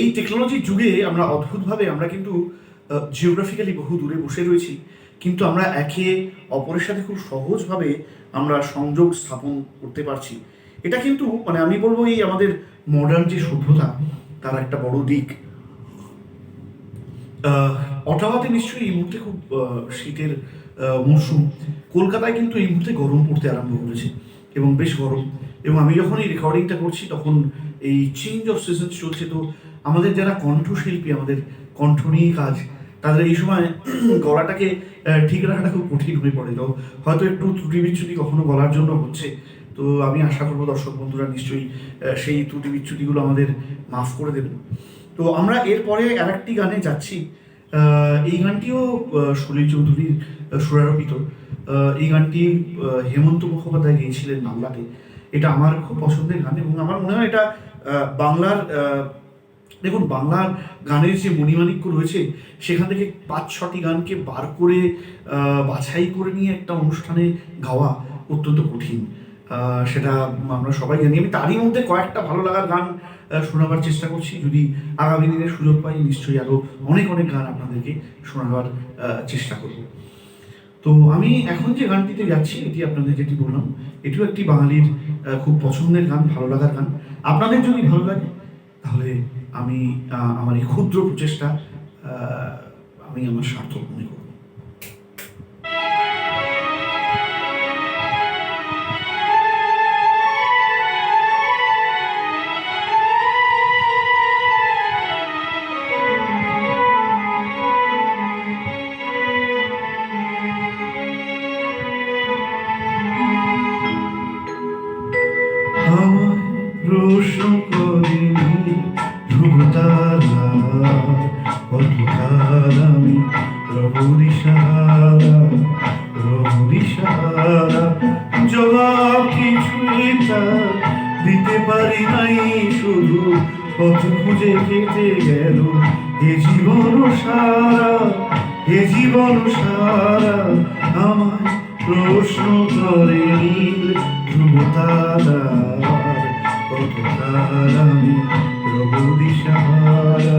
এই টেকনোলজির যুগে আমরা অদ্ভুতভাবে আমরা কিন্তু জিওগ্রাফিক্যালি বহু দূরে বসে রয়েছি, কিন্তু আমরা একে অপরের সাথে খুব সহজভাবে আমরা সংযোগ স্থাপন করতে পারছি। এটা কিন্তু মানে আমি বলবো এই আমাদের মডার্ন যে সভ্যতা তার একটা বড় দিক। অটাওয়াতে নিশ্চয়ই এই মুহূর্তে খুব শীতের মরশুম। কলকাতায় কিন্তু এই মুহূর্তে গরম পড়তে আরম্ভ করেছে এবং বেশ গরম। এবং আমি যখন এই রেকর্ডিংটা করছি তখন এই চেঞ্জ অফ সিজনস চলছে। তো আমাদের যারা কণ্ঠশিল্পী, আমাদের কণ্ঠ নিয়ে কাজ, তাদের এই সময় গলাটাকে ঠিক রাখাটা খুব কঠিন হয়ে পড়ে। তো হয়তো একটু ত্রুটি বিচ্ছুটি কখনো গলার জন্য হচ্ছে। তো আমি আশা করবো দর্শক বন্ধুরা নিশ্চয়ই সেই ত্রুটি বিচ্ছুটিগুলো আমাদের মাফ করে দেবেন। তো আমরা এরপরে আর একটি গানে যাচ্ছি। এই গানটিও সলিল চৌধুরীর সুরারোপিত। এই গানটি হেমন্ত মুখোপাধ্যায় গেয়েছিলেন বাংলাতে। এটা আমার খুব পছন্দের গান এবং আমার মনে হয় এটা বাংলার দেখুন বাংলার গানের যে মণিমাণিক্য রয়েছে সেখান থেকে ৫-৬টি গানকে বার করে বাছাই করে নিয়ে একটা অনুষ্ঠানে গাওয়া অত্যন্ত কঠিন। সেটা আমরা সবাই জানি। আমি তারই মধ্যে কয়েকটা ভালো লাগার গান শোনাবার চেষ্টা করছি। যদি আগামী দিনে সুযোগ পাই নিশ্চয়ই আরও অনেক অনেক গান আপনাদেরকে শোনাবার চেষ্টা করব। তো আমি এখন যে গানটিতে যাচ্ছি এটি আপনাদের যেটি বললাম এটিও একটি বাঙালির খুব পছন্দের গান, ভালো লাগার গান। আপনাদের যদি ভালো লাগে তাহলে আমি আমার এই ক্ষুদ্র প্রচেষ্টা আমি আমার সার্থক মনে করব। প্রশ্ন করিনি ধ্রুবতারা কতকাল আমি রবদিশারা জবাব কিছুই তার দিতে পারি নাই, শুধু পথ খুঁজে কেটে গেল এ জীবন সারা আমায় প্রশ্ন করে নীল ধ্রুবতারা কতকাল আমি রবদিশারা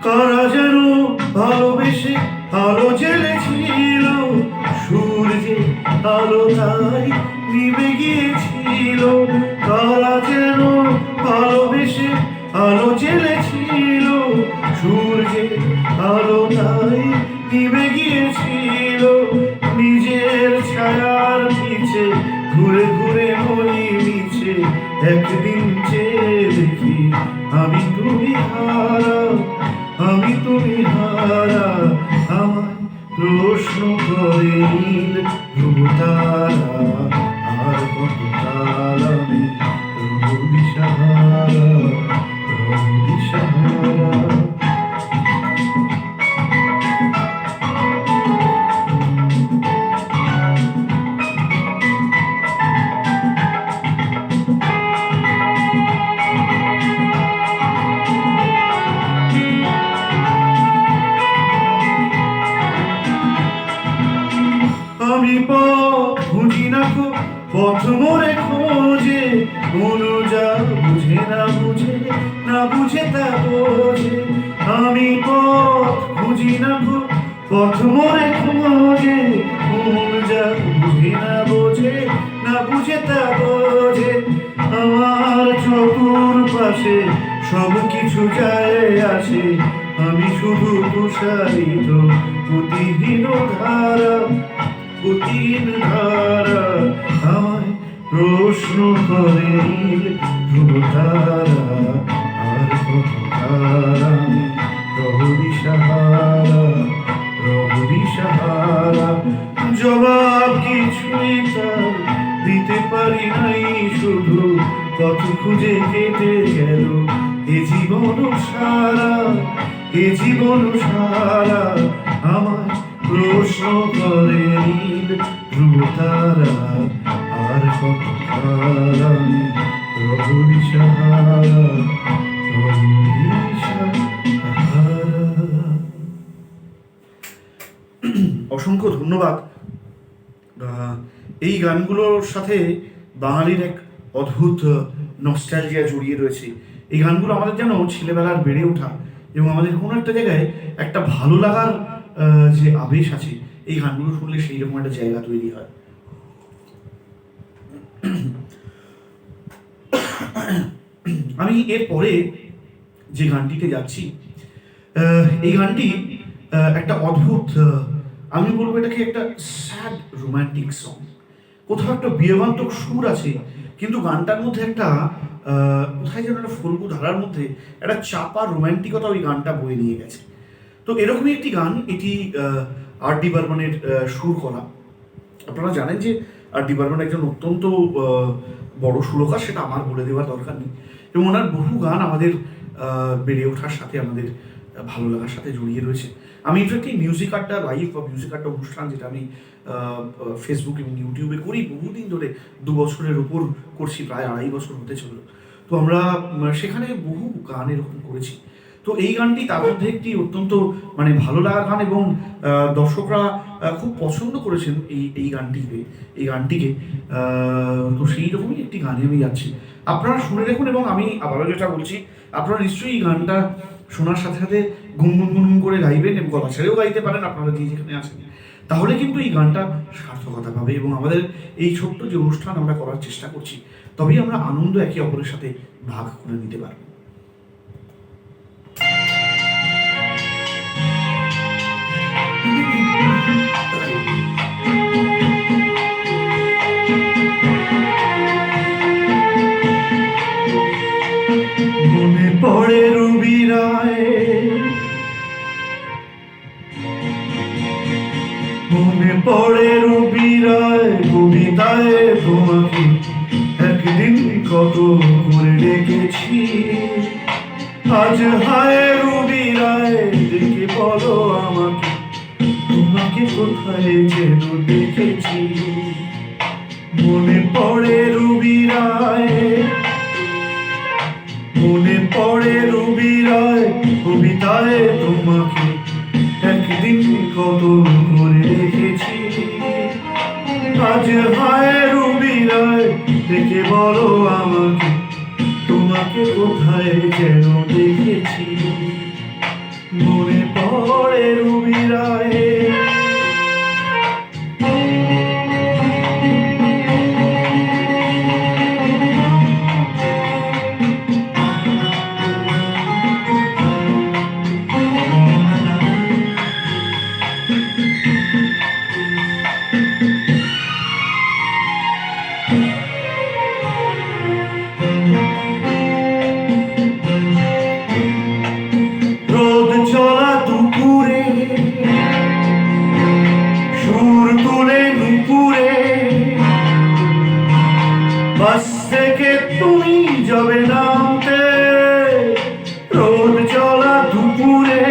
কারা যেন ভালোবেসে আলো জ্বেলেছিল, সূর্যে আলো তাই নিভে গিয়েছিল। কারা যেন ভালোবেসে আলো জ্বেলেছিল, সূর্যে আলো তাই নিভে গিয়েছিল। নিজের ছায়ার পিছে ঘুরে ঘুরে ওই মিছে একদিন চেয়ে দেখি আমি তুমি হারা আমায় প্রশ্ন করে নীল ধ্রুবতারা আর কতকাল আমি রবদিশারা আমি পথ খুঁজি না পথ মোরে খোঁজে, অনুযা বুঝে তা বোঝে। আমি পথ খুঁজি না পথ মোরে খোঁজে, অনুযা বুঝে তা বোঝে। আমার চতুর্পাশে সব কিছু যায় আসে, আমি শুধু তুষারিত গতিহীন ধারা আমায় প্রশ্ন করে নীল ধ্রুবতারা আর কতকাল আমি রবদিশারা জবাব কিছুই তার দিতে পারি নাই, শুধু পথ খুঁজে কেটে গেল এ জীবন সারা আমায় প্রশ্ন করে নীল ধ্রুবতারা আহ, এই গানগুলোর সাথে বাঙালির এক অদ্ভুত নস্টালজিয়া জড়িয়ে রয়েছে। এই গানগুলো আমাদের যেন ছেলেবেলার বেড়ে ওঠা এবং আমাদের কোনো একটা জায়গায় একটা ভালো লাগার যে আবেশ আছে, এই গানগুলো শুনলে সেই রকম একটা জায়গা তৈরি হয়। আমি এরপরে যে গানটিতে যাচ্ছি, এই গানটি একটা অদ্ভুত, আমি বলবো এটাকে একটা স্যাড রোমান্টিক সং। কোথাও একটা বিয়োগান্তক সুর আছে, কিন্তু গানটার মধ্যে একটা কোথায় যেন একটা ফল্গু ধারার মধ্যে একটা চাপা রোমান্টিকতা ওই গানটা বয়ে নিয়ে গেছে। তো এরকমই একটি গান, এটি আর ডি বর্মনের সুর করা। আপনারা জানেন যে আর ডি বর্মন একজন অত্যন্ত বড় সুরকার, সেটা আমার বলে দেওয়ার দরকার নেই, এবং ওনার বহু গান আমাদের বেড়ে ওঠার সাথে, আমাদের ভালো লাগার সাথে জড়িয়ে রয়েছে। আমি ইনফ্যাক্ট এই মিউজিক আড্ডা লাইভ বা মিউজিক আড্ডা অনুষ্ঠান, যেটা আমি ফেসবুক এবং ইউটিউবে করি বহুদিন ধরে, 2 বছরের উপর করছি, প্রায় 2.5 বছর হতে চলল। তো আমরা সেখানে বহু গান এরকম করেছি। তো এই গানটি তার মধ্যে একটি অত্যন্ত মানে ভালো লাগার গান, এবং দর্শকরা খুব পছন্দ করেছেন এই গানটিকে। তো সেই রকমই একটি গানে আমি যাচ্ছি, আপনারা শুনে দেখুন। এবং আমি আবারও যেটা বলছি, আপনারা নিশ্চয়ই এই গানটা শোনার সাথে সাথে গুনগুন গুনগুন করে গাইবেন, এবং গলা ছেড়েও গাইতে পারেন আপনারা দিয়ে যেখানে আছেন। তাহলে কিন্তু এই গানটা সার্থকতা পাবে, এবং আমাদের এই ছোট্ট যে অনুষ্ঠান আমরা করার চেষ্টা করছি, তবেই আমরা আনন্দ একে অপরের সাথে ভাগ করে নিতে পারবো। মনে পড়ে রবি রায়, মনে পড়ে রবি রায় কবিতায় তোমাকে একদিন কত করে ডেকেছি। আজ হায় রবি রায়, দেখে বলো আমাকে, তোমাকে কোথায় যেন দেখেছি। মনে পড়ে রবি রায়, মনে পড়ে রবি রায় কবিতায় তোমাকে একদিন কত করে রেখেছি। আজ হায় রবি রায়, দেখে বলো আমাকে, তোমাকে কোথায় যেন দেখেছি। মনে পড়ে রবি রায়। রোদ চলা দুপুরে, সুর তুলে নুপুরে, বাস থেকে তুমি যাবে নামতে। রোদ চলা দুপুরে,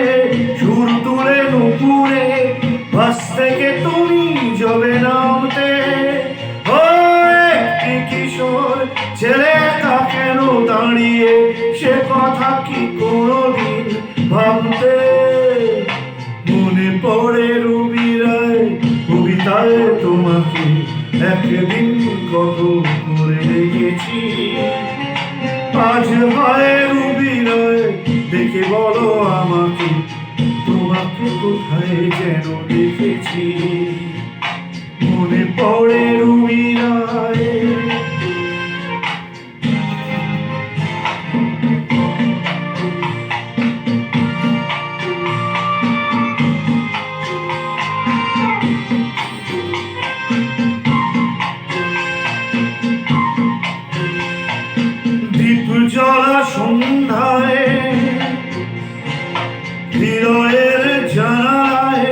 সুর তুলে নুপুরে, বাস থেকে তুমি যাবে নামতে। ও একটি কিশোর ছেলে একা কেন দাঁড়িয়ে, সে কথা কি কোনোদিন ভাবতে। মনে পড়ে রবি রায় কবিতায় তোমাকে একদিন কত করে রেখেছি। আজ হায় রবি রায়, দেখে বলো আমাকে, তোমাকে কোথায় যেন দেখেছি। মনে পড়ে রবি রায়। দীপ জ্বলা সন্ধ্যায়, হৃদয়ের জানালায়,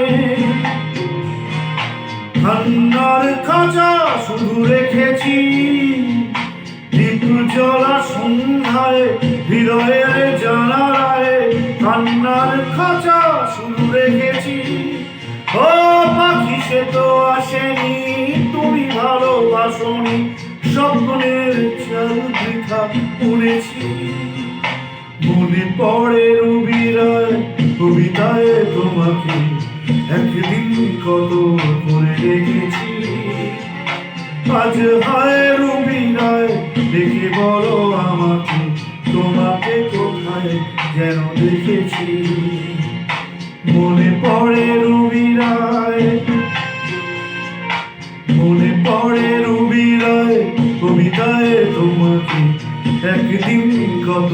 ঠান্ডার খাঁচা শুধু রেখেছি। দীপ জ্বলা সন্ধ্যায়, হৃদয়ের জানালায়, ঠান্ডার খাঁচা শুধু রেখেছি। ও পাখি সে তো আসেনি, তুমি ভালোবাসনি, স্বপ্নের চাল বৃথা উড়েছি। মনে পড়ে রবি রায় কবিতায় তোমাকে একদিন কত করে রেখেছি। আজ হায় রুবি রায় দেখে বলো আমাকে, তোমাকে কোথায় যেন দেখেছি। মনে পড়ে রুবি রায়, মনে পড়ে রুবি রায় কবিতায় তোমাকে একদিন কত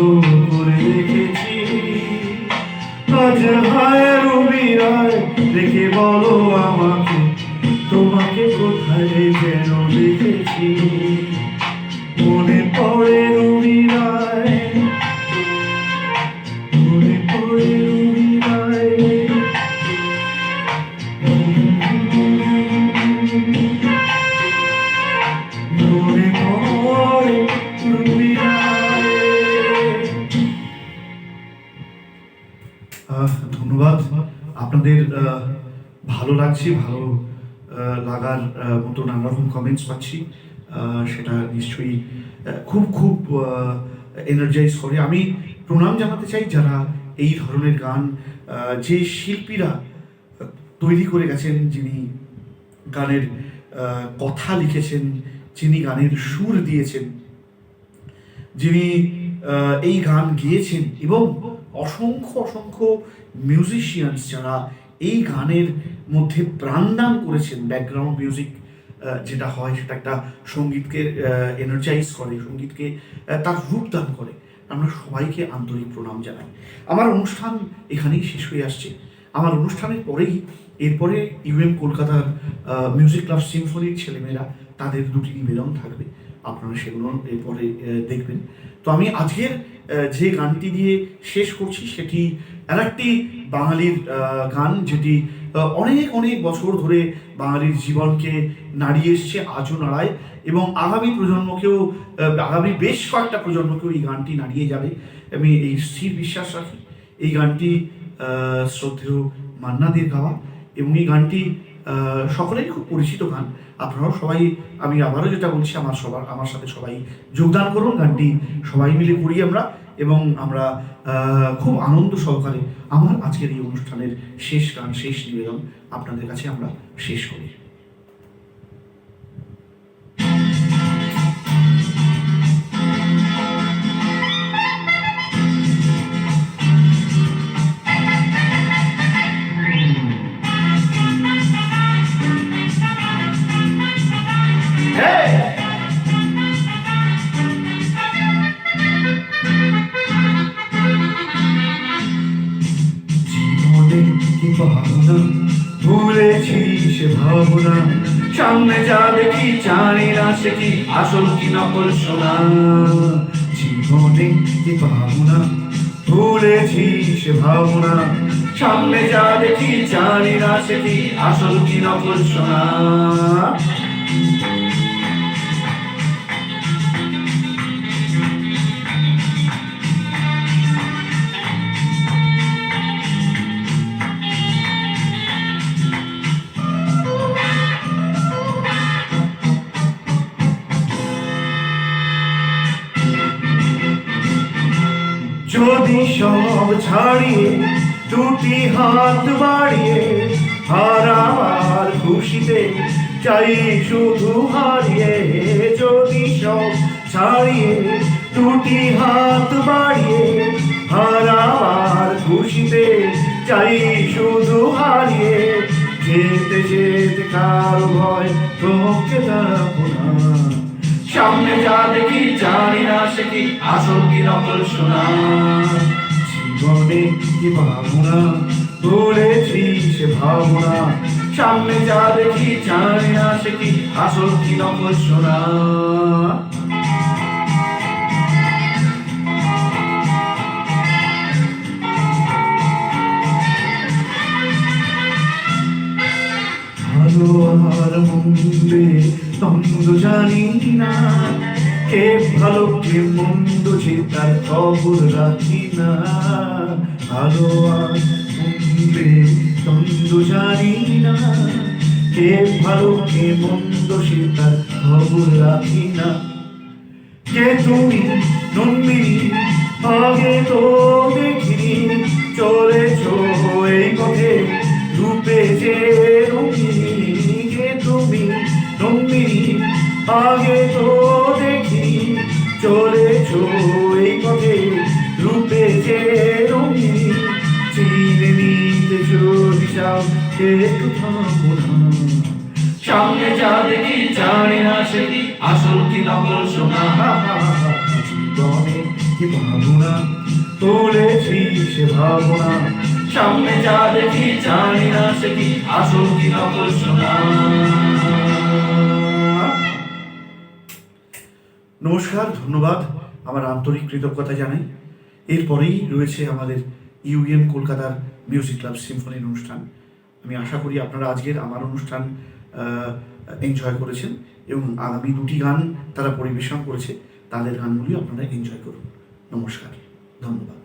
করে দেখেছি। আজ হায় রুবি রায় দেখে বলো আমাকে, তোমাকে কোথায় যেন দেখেছি। মনে পড়ে রুবি রায়, মনে পড়ে রুবি রায়। মনে পড়ে রুবি রায়। ধন্যবাদ আপনাদের। ভালো লাগছে, ভালো লাগার মতো নানা রকম কমেন্টস পাচ্ছি, সেটা নিশ্চয়ই খুব খুব এনার্জাইজ করে। আমি প্রণাম জানাতে চাই যারা এই ধরনের গান, যে শিল্পীরা তৈরি করে গেছেন, যিনি গানের কথা লিখেছেন, যিনি গানের সুর দিয়েছেন, যিনি এই গান গেয়েছেন, এবং অসংখ্য অসংখ্য মিউজিশিয়ানস যারা এই গানের মধ্যে প্রাণদান করেছেন। ব্যাকগ্রাউন্ড মিউজিক যেটা হয় সেটা একটা সঙ্গীতকে এনার্জাইজ করে, সঙ্গীতকে তার রূপদান করে। আমরা সবাইকে আন্তরিক প্রণাম জানাই। আমার অনুষ্ঠান এখানেই শেষ হয়ে আসছে। আমার অনুষ্ঠানের পরেই এরপরে ইউএম কলকাতার মিউজিক ক্লাব সিম্ফনির ছেলেমেয়েরা তাদের দুটি নিবেদন থাকবে, আপনারা সেগুলো এরপরে দেখবেন। তো আমি আজকের যে গানটি দিয়ে শেষ করছি সেটি আরেকটি বাঙালির গান, যেটি অনেক অনেক বছর ধরে বাঙালির জীবনকে নাড়িয়ে এসছে, আজও নাড়ায়, এবং আগামী প্রজন্মকেও, আগামী বেশ কয়েকটা প্রজন্মকেও এই গানটি নাড়িয়ে যাবে। আমি এই স্থির বিশ্বাস রাখি। এই গানটি শ্রদ্ধেয় মান্না দের গাওয়া, এবং এই গানটি সকলেরই খুব পরিচিত গান। আপনারাও সবাই, আমি আবারও যেটা বলছি, আমার সাথে সবাই যোগদান করুন, গানটি সবাই মিলে করি আমরা, এবং আমরা খুব আনন্দ সহকারে আমার আজকের এই অনুষ্ঠানের শেষ গান, শেষ নিবেদন আপনাদের কাছে আমরা শেষ করি। ভাবনা ভুলেছি সে ভাবনা, সামনে যা দেখি জানি না সে কি আসল কি নকল শোনা। জীবনে কি ভাবনা ভুলেছি সে ভাবনা, সামনে যা দেখি জানি না সে কি আসল কি নকল শোনা। যদি সব ছাড়িয়ে দুটি হাত বাড়িয়ে হারাবার খুশিতে চাই শুধু হারিয়ে, যদি সব ছাড়িয়ে দুটি হাত বাড়িয়ে হারাবার খুশিতে চাই শুধু হারিয়ে, যেতে যেতে কারো ভয় তোকে দাঁড়াবো না। সামনে যা দেখি জানি না সে কি আসল কি নকল শোনা। জীবনে কি ভাবনা ভুলেছি সে ভাবনা, সামনে যা দেখি জানি না সে কি আসল কি নকল শোনা। ভালো আর মন্দে দ্বন্দ্ব জানি না, কে ভালো কে মন্দ যে তার খবর রাখি না। ভালো আর মন্দে দ্বন্দ্ব জানি না, কে ভালো কে মন্দ সে তার খবর রাখি না। কে তুমি নন্দিনী আগে তো দেখিনি, চলেছ এই পথে রূপে যে রঙিনী। কে তুমি নন্দিনী আগে তো দেখি চলেছ এই পথে রূপে যে রঙিন চিনে নিতে যদি চাও একটু থামো না। সামনে যা দেখি জানি না সে কি আসল কি নকল শোনা। জীবনে কি ভাবনা তুলেছি সে ভাবনা, সামনে যা দেখি জানি না সে কি আসল কি নকল শোনা। নমস্কার, ধন্যবাদ, আমার আন্তরিক কৃতজ্ঞতা জানাই। এরপরেই রয়েছে আমাদের ইউএম কলকাতার মিউজিক ক্লাব সিম্ফনির অনুষ্ঠান। আমি আশা করি আপনারা আজকের আমার অনুষ্ঠান এনজয় করেছেন এবং আগামী দুটি গান তারা পরিবেশন করেছে, তাদের গানগুলি আপনারা এনজয় করুন। নমস্কার, ধন্যবাদ।